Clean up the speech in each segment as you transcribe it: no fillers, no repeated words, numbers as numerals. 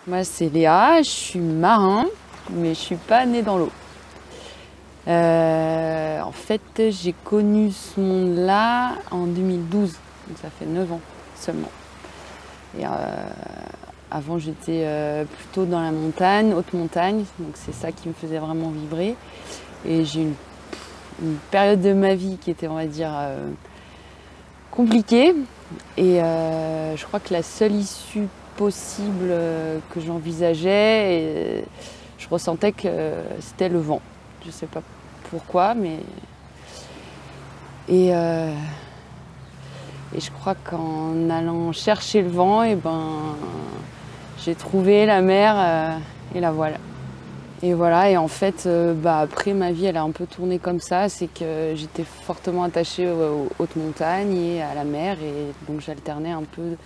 Moi, c'est Léa, je suis marin, mais je suis pas née dans l'eau. En fait, j'ai connu ce monde-là en 2012, donc ça fait 9 ans seulement. Et avant, j'étais plutôt dans la montagne, haute montagne, donc c'est ça qui me faisait vraiment vibrer. Et j'ai eu une période de ma vie qui était, on va dire, compliquée. Et je crois que la seule issue possible que j'envisageais, je ressentais que c'était le vent. Je sais pas pourquoi, mais... Et je crois qu'en allant chercher le vent, j'ai trouvé la mer et la voile. Et voilà, et en fait, après ma vie, elle a un peu tourné comme ça, c'est que j'étais fortement attachée aux hautes montagnes et à la mer, et donc j'alternais un peu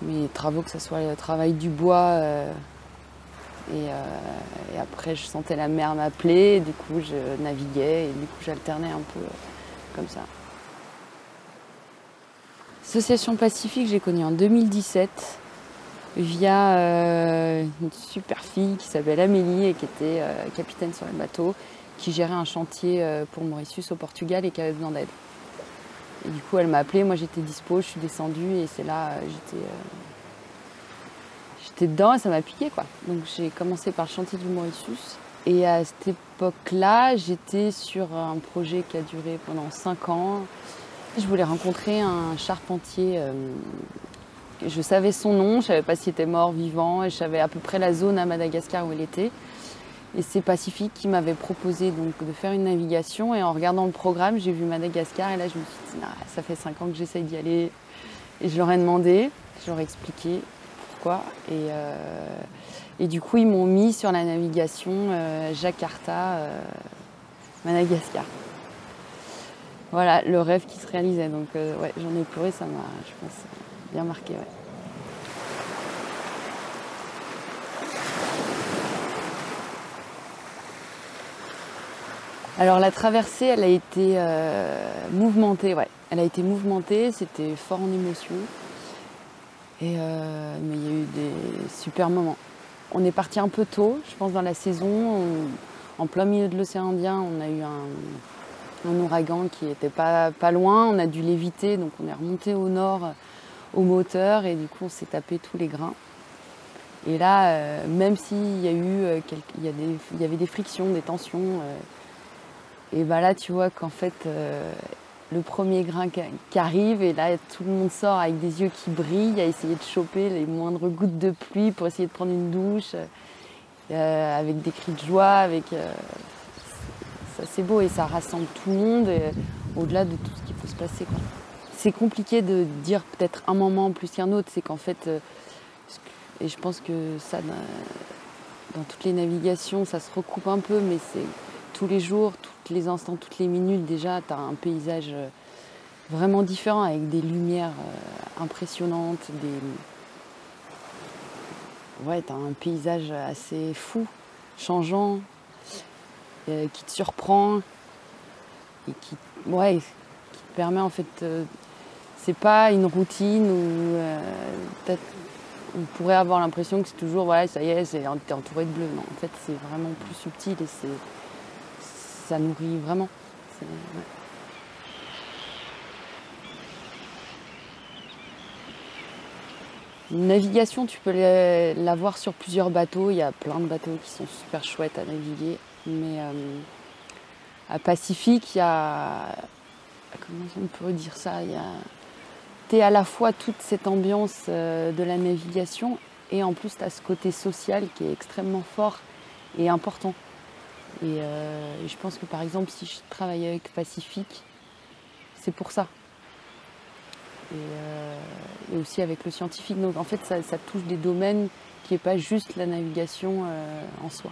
mes travaux, que ce soit le travail du bois, et après je sentais la mer m'appeler, et du coup je naviguais, et du coup j'alternais un peu comme ça. Association Pacifique, j'ai connue en 2017 via une super fille qui s'appelle Amélie et qui était capitaine sur le bateau, qui gérait un chantier pour Mauritius au Portugal et qui avait besoin d'aide. Et du coup, elle m'a appelée, moi j'étais dispo, je suis descendue et c'est là, j'étais dedans et ça m'a piqué quoi. Donc j'ai commencé par le chantier du Mauritius. Et à cette époque-là, j'étais sur un projet qui a duré pendant 5 ans. Je voulais rencontrer un charpentier. Je savais son nom, je ne savais pas s'il était mort, vivant, et je savais à peu près la zone à Madagascar où il était. Et c'est Pacifique qui m'avait proposé donc, de faire une navigation. Et en regardant le programme, j'ai vu Madagascar. Et là, je me suis dit, ça fait 5 ans que j'essaye d'y aller. Et je leur ai demandé, je leur ai expliqué pourquoi. Et du coup, ils m'ont mis sur la navigation Jakarta, Madagascar. Voilà, le rêve qui se réalisait. Donc, ouais, j'en ai pleuré, ça m'a, je pense, bien marqué. Ouais. Alors la traversée, elle a été mouvementée, ouais. Elle a été mouvementée, c'était fort en émotion. Mais il y a eu des super moments. On est parti un peu tôt, je pense, dans la saison. En plein milieu de l'océan Indien, on a eu un ouragan qui était pas loin. On a dû l'éviter, donc on est remonté au nord au moteur et du coup on s'est tapé tous les grains. Et là, même s'il y a eu il y avait des frictions, des tensions, et là tu vois qu'en fait le premier grain qui arrive et là tout le monde sort avec des yeux qui brillent à essayer de choper les moindres gouttes de pluie pour essayer de prendre une douche, avec des cris de joie, ça c'est beau et ça rassemble tout le monde au-delà de tout ce qui peut se passer, quoi. C'est compliqué de dire peut-être un moment plus qu'un autre, c'est qu'en fait, et je pense que ça, dans toutes les navigations, ça se recoupe un peu, mais c'est tous les jours, tous les instants, toutes les minutes, déjà, tu as un paysage vraiment différent, avec des lumières impressionnantes, ouais, tu as un paysage assez fou, changeant, qui te surprend, et qui te permet en fait... c'est pas une routine où peut-être on pourrait avoir l'impression que c'est toujours, voilà, ça y est, t'es entouré de bleu. Non, en fait, c'est vraiment plus subtil et ça nourrit vraiment. Ouais. Une navigation, tu peux l'avoir sur plusieurs bateaux. Il y a plein de bateaux qui sont super chouettes à naviguer. Mais à Pacifique, il y a... Comment on peut dire ça? T'es à la fois toute cette ambiance de la navigation et en plus tu as ce côté social qui est extrêmement fort et important. Et je pense que par exemple si je travaille avec Pacifique, c'est pour ça. Et aussi avec le scientifique. Donc en fait ça touche des domaines qui n'est pas juste la navigation en soi.